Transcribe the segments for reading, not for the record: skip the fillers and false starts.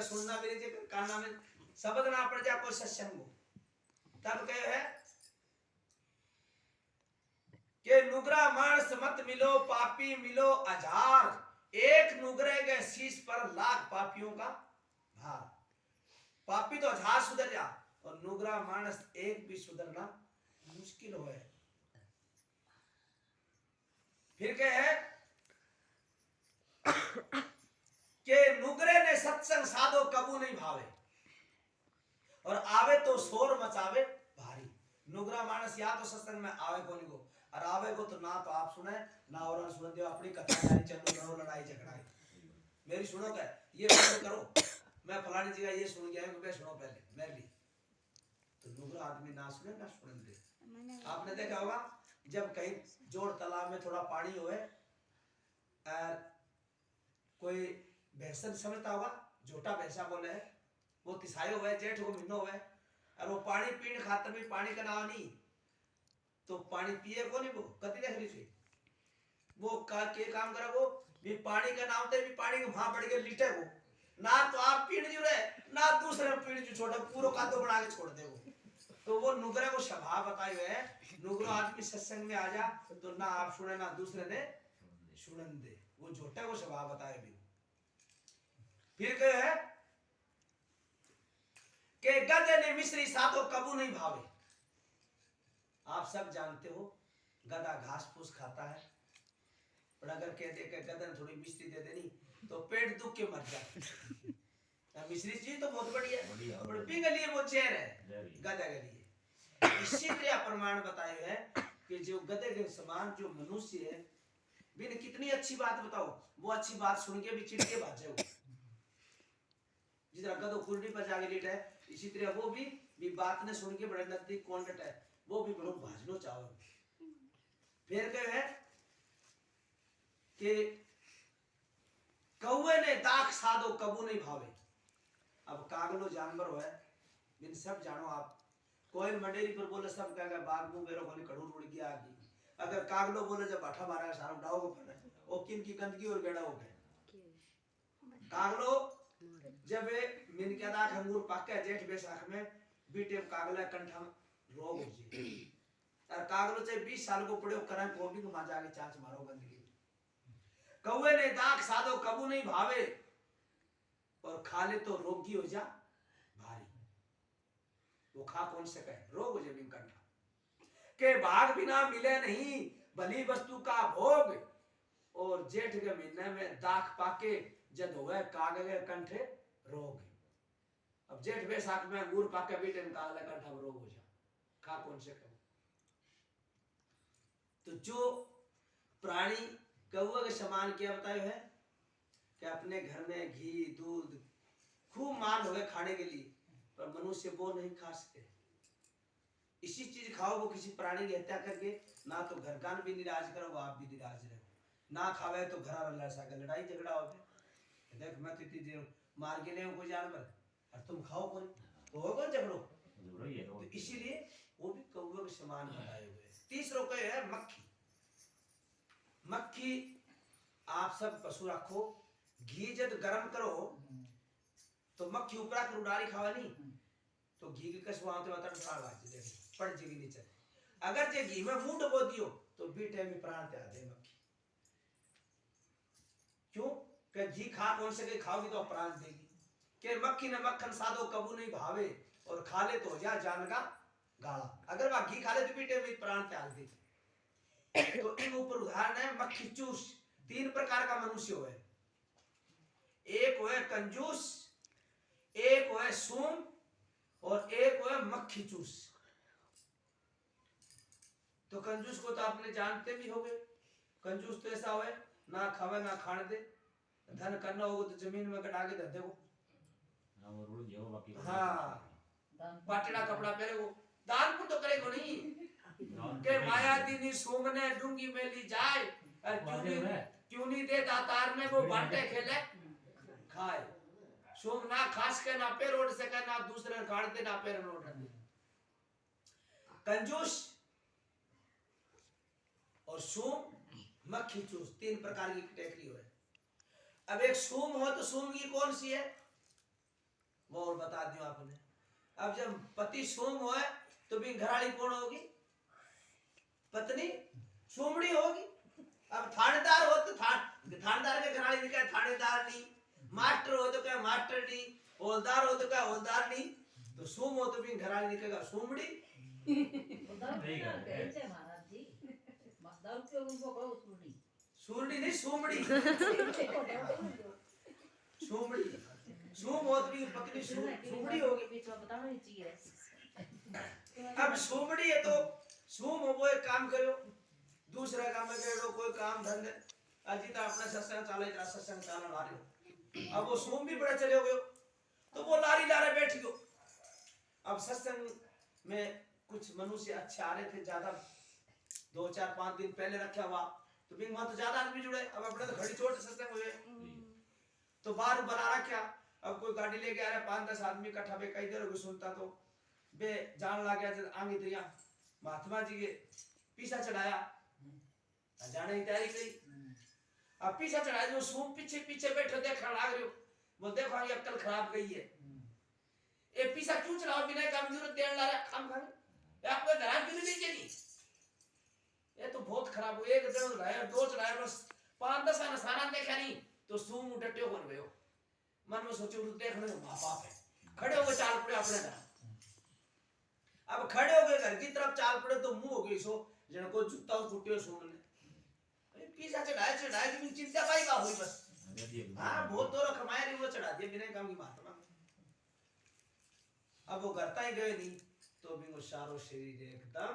सुनना भी नहीं काना में शब्द ना पड़ जा कोई सत्संग हो तब कहे है कि नुगरा मानस मत मिलो पापी मिलो हजार एक नुगरे के शीश पर लाख पापियों का भार। पापी तो हजार सुधर जा और नुगरा मानस एक भी सुधरना मुश्किल हो है। फिर क्या है कि नुगरे ने सत्संग साधो कबू नहीं भावे और आवे तो शोर मचावे भारी। नुगरा मानस या तो सत्संग में आवे को नहीं को और आवे को तो ना तो आप सुने ना और सुन दो अपनी कथा जारी चलो करो लड़ाई झगड़ा मेरी सुनो क्या ये बंद करो मैं फलानी जगह ये सुन गया हूं सुनो पहले मेरे लिए तो नुगरा आदमी ना सुने ना सुन दे। आपने देखा होगा जब कहीं जोड़ तालाब में थोड़ा पानी होए कोई भैंसन समझता होगा झोटा भैंसा बोले है वो तिसायो हुआ जेठ को महीनो हुआ और वो पानी पीने खातर भी पानी का नाम नहीं तो पानी पिए को नहीं वो कति देख लीजिए वो के काम करे वो भी पानी का नाम तो भी पानी को वहां पड़ गए लीटे वो ना तो आप पीने जो रहे ना दूसरे पीने जो छोटा पूरा कादो बना के छोड़ दे वो तो वो नुगरे को स्वभाव बताए हुए है नुगरो आदमी सत्संग में आ जा तो ना आप सुने ना दूसरे ने सुनन दे वो झोटे को स्वभाव बताए भी। फिर क्या है कि गधे ने मिश्री सातो कबू नहीं भावे। आप सब जानते हो गधा घास फूस खाता है और अगर कह दे कि गधे ने थोड़ी मिश्री दे देनी तो पेट दुख के मर जाए। मिश्री चीज तो बहुत बढ़िया है पर पिंग लिए वो चेर है गधा के लिए। इसी तरह प्रमाण बताए है कि जो गधे के समान जो मनुष्य है बिन कितनी अच्छी बात बताओ वो अच्छी बात सुन के भी चिढ़ के भाग जाओ। जिस तरह गधो कुर्डी पर जाके लेटा है इसी तरह वो भी बात ने सुन के बड़े नजदीक कौन डटा है वो भी बड़ो भाजनो चाहो। फिर क्या है कि कौवे ने दाख साधो कबू नहीं भावे। अब कागलो जानवर हो है बिन सब जानो आप कोई मंडेरी पर बोले सब कहेगा बाग मुंह मेरो कोनी कड़ूर उड़ गया आगे अगर कागलो बोले जब बाठा मारा है सारा डाओ पर वो किन की गंदगी और गेड़ा हो गए। कागलो जब मिन के दाख अंगूर पाके जेठ बैसाख में बीटे कागला कंठा रोग हो जी और कागलो चाहे 20 साल को पड़े करें को भी वहां जाके चांच मारो गंदगी। कौवे ने दाख साधो कबू नहीं भावे और खा ले तो रोगी हो जा भारी। वो खा कौन से कहे रोग हो जाए कंठा के भाग बिना मिले नहीं भली वस्तु का भोग और जेठ के महीने में दाख पाके जद होवे कागले कंठे रोग। अब जेठ बैसाख में अंगूर पाके बीटे में कागले कंठा रोग हो जा खा कौन से कहो। तो जो प्राणी कौवे के समान क्या बताए है कि अपने घर में घी दूध खूब माल हो खाने के लिए पर मनुष्य वो नहीं खा सके। इसी चीज खाओ वो किसी प्राणी की हत्या करके ना तो घर का भी निराज करो आप भी निराज रहो ना खावे तो घर वाला सा लड़ाई झगड़ा हो गया। देख मैं तो इतनी मार के ले कोई जानवर और तुम खाओ कौन तो हो कौन झगड़ो तो इसीलिए वो भी कौवे के समान बताए हुए। तीसरा कोई है मक्खी। मक्खी आप सब पशु रखो घी जब गरम करो तो मक्खी ऊपरा कर उड़ारी खावा नहीं तो घी के कसवा पड़ जाएगी नीचे। अगर जे घी में मुंह डबो दियो तो बीटे में प्राण त्याग दे मक्खी। क्यों कि घी खा कौन सके खाओगी तो प्राण देगी। कि मक्खी ने मक्खन साधो कबू नहीं भावे और खा ले तो हो जा जान का गाड़ा। अगर वह घी खा ले तो बीटे में प्राण त्याग देगी। तो इन ऊपर उदाहरण है मक्खी चूस। 3 प्रकार का मनुष्य हो है एक हो है कंजूस एक हो है सूम और एक हो है मक्खी चूस। तो कंजूस को तो आपने जानते भी होंगे। कंजूस तो ऐसा हो ना खावे ना खाने दे धन करना होगा तो जमीन में गड़ा के धर दे वो हाँ पाटड़ा कपड़ा पहने वो दान पुण्य तो करेगा नहीं के माया दीनी सोमने डूंगी में ली जाए क्यों नहीं दे दातार में वो बांटे खेले खाए सोम ना खास के ना पैर उड़ सके ना दूसरे गाड़ दे ना पैर उड़ दे। कंजूस और सूम मक्खी चूस 3 प्रकार की कैटेगरी है। अब एक सूम हो तो सूम की कौन सी है वो और बता दियो आपने। अब जब पति सोम होए तो भी घराड़ी कौन होगी? पत्नी सोमड़ी होगी। अब थानेदार हो तो थानेदार के घराड़ी भी कहे थानेदार नहीं, मास्टर हो तो कहे मास्टर नहीं, हौलदार हो तो कहे हौलदार नहीं, तो सोम हो तो भी घराड़ी निकलेगा सोमड़ी। सूरड़ी नहीं सोमड़ी। सोमड़ी सोम हो तो भी पत्नी सोमड़ी होगी। अब सोमड़ी है तो सोम हो वो एक काम करो, दूसरा काम में करो कोई काम धंधे अजी तो अपना सत्संग चाले जा सत्संग चालने ला रहे हो। अब वो सोम भी बड़ा चले गए तो वो लारी ला रहे बैठ गयो। अब सत्संग में कुछ मनुष्य अच्छे आ रहे थे, ज्यादा 2-4-5 दिन पहले रखा हुआ तो बिंग वहां तो ज्यादा आदमी जुड़े। अब अपने तो घड़ी छोड़ सत्संग हुए तो बाहर बना रखा। अब कोई गाड़ी लेके आ रहा 5-10 आदमी इकट्ठा बे कई देर हो सुनता तो बे जान लग गया जब आगे तो यहाँ महात्मा जी के पीछा चढ़ाया जाने की तैयारी करी। अब पीछा चढ़ाया जो सोम पीछे पीछे बैठे देखा लाग रहे हो, वो देखो ये अक्ल खराब गई है, ये पीछा क्यों चढ़ाओ बिना काम जरूरत देने ला रहा काम खाने आपको घर क्यों नहीं देनी? ये तो बहुत खराब हो। एक दिन चढ़ाया 2 चढ़ाया बस 5-10 निशाना देखा नहीं तो सोम डटे बन गयो। मन में सोचो देखने में माँ बाप है, खड़े हो गए चाल पड़े अपने घर। अब खड़े हो गए घर की तरफ चाल पड़े तो मुंह हो गई सो जन को जूता फूटे सोने पीछा चढ़ाए चढ़ाए की चिंता पाई का हुई बस। हाँ बहुत दौर कमाया नहीं वो चढ़ा दिया बिना काम की महात्मा। अब वो करता ही गए नहीं तो भी वो सारो शरीर एकदम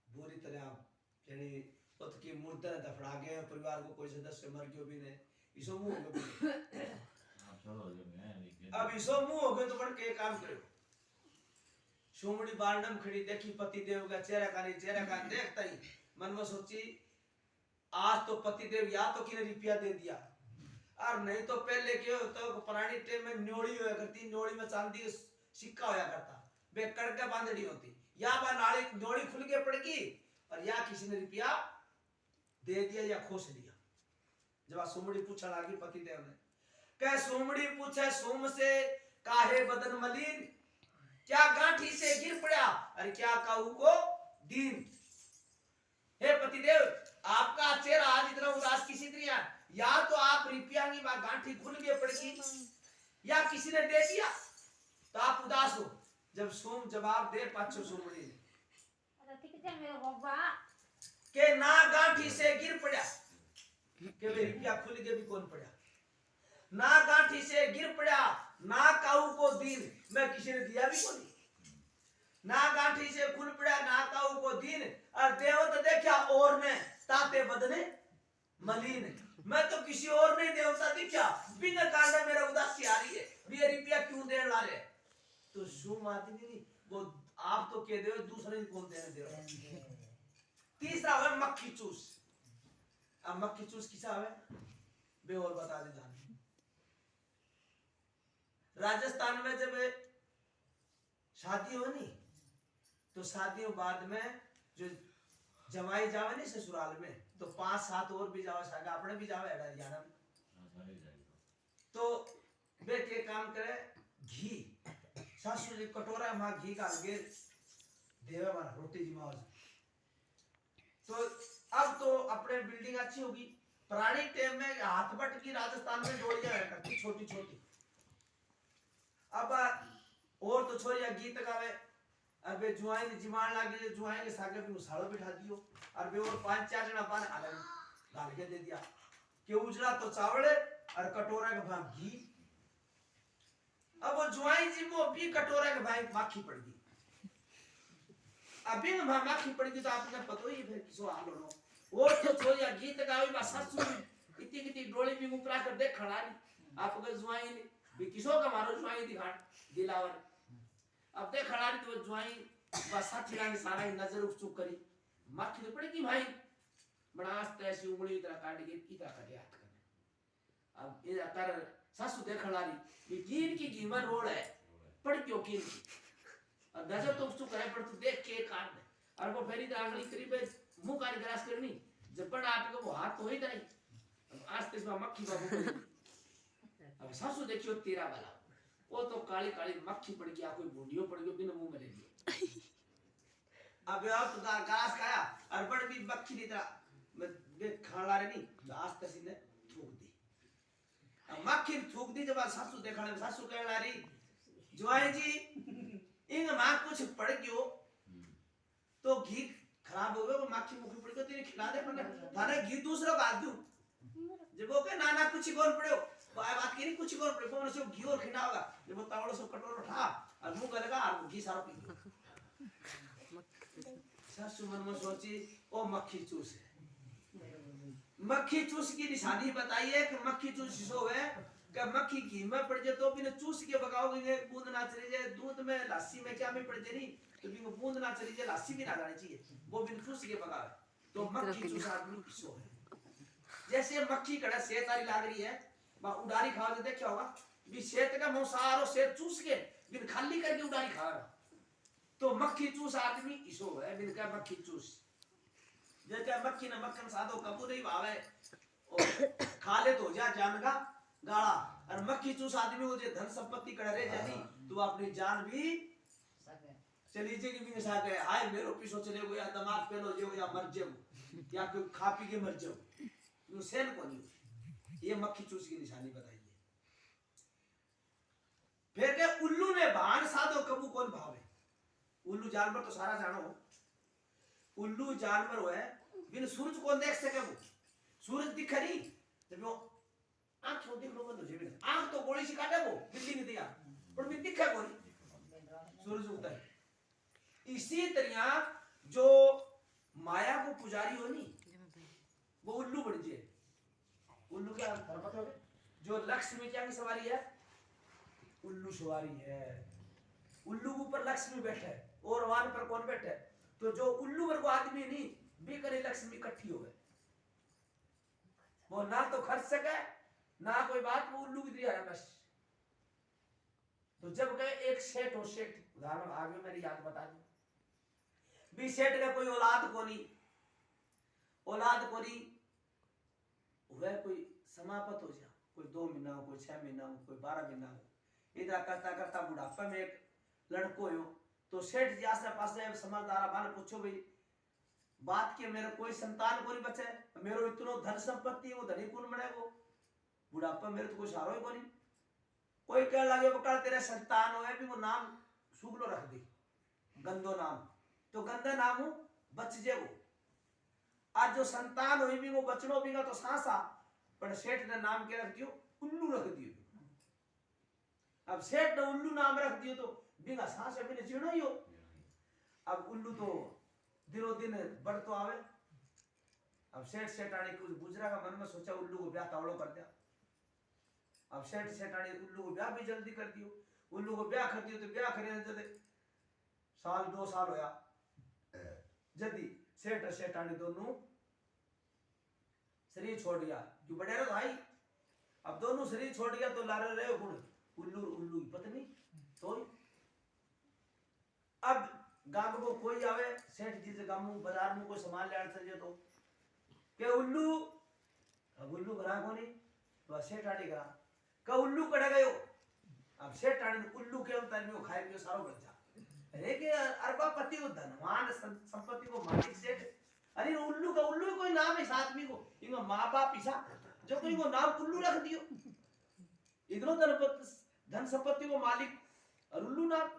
बुरी तरह यानी पत की मुर्दा दफड़ा गए, परिवार को कोई सदस्य मर गयो भी नहीं, इसो मुंह हो गए। अब इसो मुंह हो गए तो बड़ के काम करो। सोमड़ी बारडम खड़ी देखी पति देव का चेहरा का देखता ही मन में सोची आज तो पति देव या तो किने रुपया दे दिया और नहीं तो पहले क्यों तो पुरानी टाइम में न्योड़ी होया करती, न्योड़ी में चांदी का सिक्का होया करता, बे कड़के बांधड़ी होती या बा नाली न्योड़ी खुल के पड़गी और या किसी ने रुपया दे दिया या खोस लिया। जब सोमड़ी पूछा लागी पति देव ने कह सोमड़ी पूछे सोम से काहे बदन मलिन, क्या गांठी से गिर पड़ा अरे क्या काऊ को दीन। हे पतिदेव आपका चेहरा आज इतना उदास किसी तरह, या तो आप रुपया की गांठी खुल के पड़गी या किसी ने दे दिया तो आप उदास हो। जब सोम जवाब दे पाछो सोमड़ी के ना गांठी से गिर पड़ा के रुपया खुल के भी कौन पड़ा, ना गांठी से गिर पड़ा ना काऊ को दीन मैं किसी ने दिया भी कोनी, ना गांठी से खुल पड़ा ना काऊ को दीन और देवता देखा और ने ताते बदने मलिन मैं तो किसी और नहीं देवता दिखा बिना कारण मेरा उदासी आ रही है ये रुपया क्यों देने ला रहे। तो शुम आदमी नहीं वो आप तो कह दो दूसरे को कौन देने दे। तीसरा है मक्खी चूस। अब मक्खी चूस किसा है बे और बता दे जान। राजस्थान में जब शादी हो नहीं तो शादियों बाद में जो जमाई जावे नहीं ससुराल में तो 5-7 और भी जावे सागा अपने भी जावे हरियाणा में तो वे के काम करे घी सासू जी कटोरा मां घी का गे देवे मां रोटी जी मां। तो अब तो अपने बिल्डिंग अच्छी होगी, पुरानी टाइम में हाथ बट की राजस्थान में डोलियां करती छोटी छोटी। अब और तो छोरिया गीत गावे अबे जुआई ने जिमान लागी जुआई के सागे भी उसाड़ो बिठा दियो और बे और 5-4 जना पान अलग डाल के दे दिया कि उजला तो चावल और कटोरा के भाग घी। अब वो जुआई जी वो भी कटोरा के भाई माखी पड़ गई। अभी में माखी पड़ गई तो आपने पता ही फिर किसो हाल होनो और तो छोरिया गीत गावे बस सासू इतनी कितनी डोली भी ऊपर कर देख खड़ा नहीं आपके जुआई ने भी किसो का मारो जुआई दिखा दिलावर। अब देख खड़ा नहीं तो जुआई बस साथी के सारा नजर उस चुक करी माखी तो पड़ेगी भाई बनास ऐसी उंगली तरह काट के इतना कर याद करने। अब ये कर सासू देख खड़ा रही ये कीन की कीमत रोड है पड़ क्यों कीन की और नजर तो उस चुक है पर तू देख के काट दे और वो फेरी तरह अंगली करीब मुंह का ग्रास करनी जब पड़ आपको वो हाथ तो ही नहीं। अब आज तक मक्खी बाबू अब सासू देखियो तेरा वाला वो तो काली काली मक्खी पड़ गया, कोई बूढ़ियो पड़ गयो, बिना मुंह में ले लियो। अब आप तो घास खाया अरबड़ भी मक्खी की तरह देख खाना रे नहीं, तो आज तक ने थूक दी। अब मक्खी थूक दी, जब सासू देखा, सासू कह रही जुआई जी इन मां कुछ पड़ गयो तो घी खराब हो गयो, वो मक्खी मुखी पड़ गयो, तेरे खिला दे, पर थाने घी दूसरा बात दूं। जब वो कहे ना कुछ कौन पड़ो, बात की कुछ कौन पड़ो, कौन से घी और खिला होगा, जब वो तावड़ो से कटोरा उठा और मुंह करेगा और घी सारा पी गया। सासू मन में सोची ओ मक्खी चूस है। मक्खी चूस की निशानी बताइए कि मक्खी चूस सो है कि मक्खी घी में पड़ जाए तो भी चूस के बगाओगे, बूंद ना चली जाए, दूध में लस्सी में क्या में पड़ जाए नहीं तो भी बूंद ना चली जाए, लस्सी भी ना जानी चाहिए, वो भी चूस के बगावे, तो मक्खी चूस आदमी सो है। जैसे मक्खी कड़ा सेहत वाली लाग रही है, उडारी खा के देखा होगा भी सेहत का मुंह और सेहत चूस के बिन खाली करके उडारी खा रहा, तो मक्खी चूस आदमी इसो है, बिन का मक्खी चूस। जैसे मक्खी ने मक्खन सादो कबू नहीं भावे और खा ले तो जा जान का गाड़ा, और मक्खी चूस आदमी को जो धन संपत्ति कर रहे जानी तो अपनी जान भी चली जाएगी, भी ऐसा कहे हाय मेरो पीछो चले गो, या दिमाग पे लो जो, या मर जाओ, या कोई खा पी के मर जाओ, यू सेन को नहीं। ये मक्खी चूस की निशानी बताइए। फिर के उल्लू ने भान सादो कबू कौन भावे, उल्लू जानवर तो सारा जानो, उल्लू जानवर हुए बिन सूरज कौन देख सके, वो सूरज दिख नहीं, जब वो आंख छोड़ दिख लो बंद हो जाए, आंख तो गोली से काटे वो बिल्ली ने दिया पर भी दिखा कौन, सूरज उगता है। इसी तरह जो माया को पुजारी हो नहीं वो उल्लू बन जाए। उल्लू क्या पता है, जो लक्ष्मी क्या की सवारी है, उल्लू सवारी है, उल्लू ऊपर लक्ष्मी बैठे है और वान पर कौन बैठे है, तो जो उल्लू वर्ग आदमी नहीं भी करे लक्ष्मी इकट्ठी हो गए, वो ना तो खर्च सके ना कोई बात, वो उल्लू की तरह है बस। तो जब गए एक सेठ हो, सेठ उदाहरण आगे मेरी याद बता दी, भी सेठ का कोई औलाद को नहीं, औलाद को नहीं वह कोई समाप्त हो जा, कोई 2 महीना हो, कोई 6 महीना हो, कोई 12 महीना हो, इधर करता करता बुढ़ापा में एक लड़को हो, तो सेठ जी आसे पासे समझदार बाने पूछो भाई बात के मेरे कोई संतान को नहीं बचे, मेरो इतनो धन संपत्ति वो धनी कौन बनेगो, बुढ़ापा मेरे तो कोई सहारो ही को नहीं। कोई कह लगे बकड़ तेरे संतान हो है भी वो नाम सुगलो रख दी, गंदो नाम, तो गंदा नाम हो बच जे वो, आज जो संतान हुई भी वो बचनो भी तो सांसा, पर सेठ ने नाम के रख दियो उल्लू रख दियो। अब सेठ ने उल्लू नाम रख दियो तो बिना सांस बिना जीणो ही हो। अब उल्लू तो दिनों दिन बढ़ तो आवे, अब सेठ सेठानी कुछ गुजरा का मन में सोचा उल्लू को ब्याह तावड़ो कर दिया। अब सेठ सेठानी उल्लू को ब्याह भी जल्दी कर दियो, उल्लू को ब्याह कर दियो तो ब्याह करे जदे साल 2 साल होया, जल्दी सेठ सेठानी दोनों शरीर छोड़ दिया, क्यों बड़े रहो भाई, अब दोनों शरीर छोड़ दिया तो लारे रहे गुण उल्लू उल्लू की पत्नी तो। अब गांव को कोई आवे सेठ जी से गांव बाजार में कोई सामान ले चल तो के उल्लू, अब उल्लू करा को नहीं तो सेठ आड़ी करा का उल्लू कड़ा गयो। अब सेठ आड़ी उल्लू के अंतर में खाए पियो सारो बच जा, अरे के अरबापति को धनवान संपत्ति को मालिक सेठ, अरे उल्लू का उल्लू कोई नाम है इस आदमी को, इनको माँ बाप ईसा जो कोई को नाम उल्लू रख दियो, इधरों धन संपत्ति को मालिक और उल्लू नाम।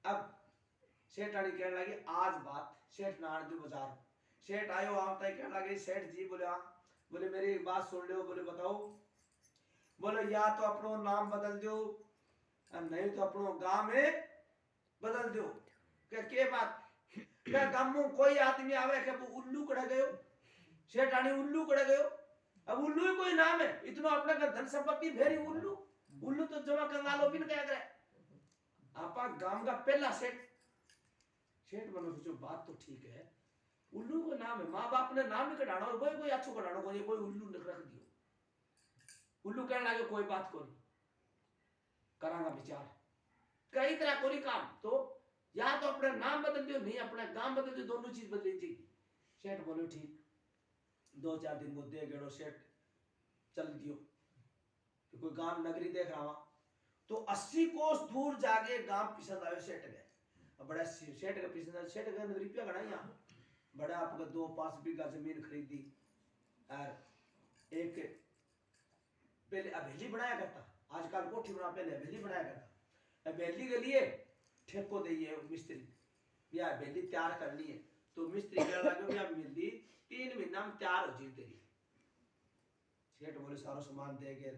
अब सेठ आड़ी कहने लगे आज बात, सेठ नारायण जी बाजार सेठ आयो आवता है कहने लगे सेठ जी बोले बोले मेरी एक बात सुन लो, बोले बताओ, बोले या तो अपनो नाम बदल दो नहीं तो अपनो गांव में बदल दो। के बात क्या गांव में कोई आदमी आवे कि वो उल्लू कड़ा गयो, सेठ आड़ी उल्लू कड़ा गयो, अब उल्लू ही कोई नाम है, इतना अपने का धन संपत्ति भेरी उल्लू, उल्लू तो जमा कंगालो बिन कह करे आपा गांव का पहला सेठ। सेठ बनो सोचो बात तो ठीक है, उल्लू का नाम है, माँ बाप ने नाम ही कढ़ाना और कोई अच्छो कढ़ाना कोई उल्लू रख दियो। उल्लू कहने लगे कोई बात को नहीं करांगा विचार, कई तरह कोई काम, तो या तो अपना नाम बदल दियो नहीं अपना गांव बदल दियो, दोनों चीज बदल दी। सेठ बोलो ठीक, 2-4 दिन को दे गेड़ो सेठ चल दियो। कोई गांव नगरी देख रहा वहां तो 80 कोस दूर जाके गांव पिसंद आवे सेठ गए बड़ा सेठ का पिसंद सेठ का रुपया गणा यहाँ बड़ा आपका 2-5 बीघा जमीन खरीदी और एक पहले हवेली बनाया करता आजकल कोठी बना पहले हवेली बनाया करता हवेली के लिए ठेको दिए मिस्त्री या हवेली तैयार करनी है तो मिस्त्री कह रहा कि हवेली 3 महीना में तैयार हो जी तेरी सेठ बोले सारा सामान दे के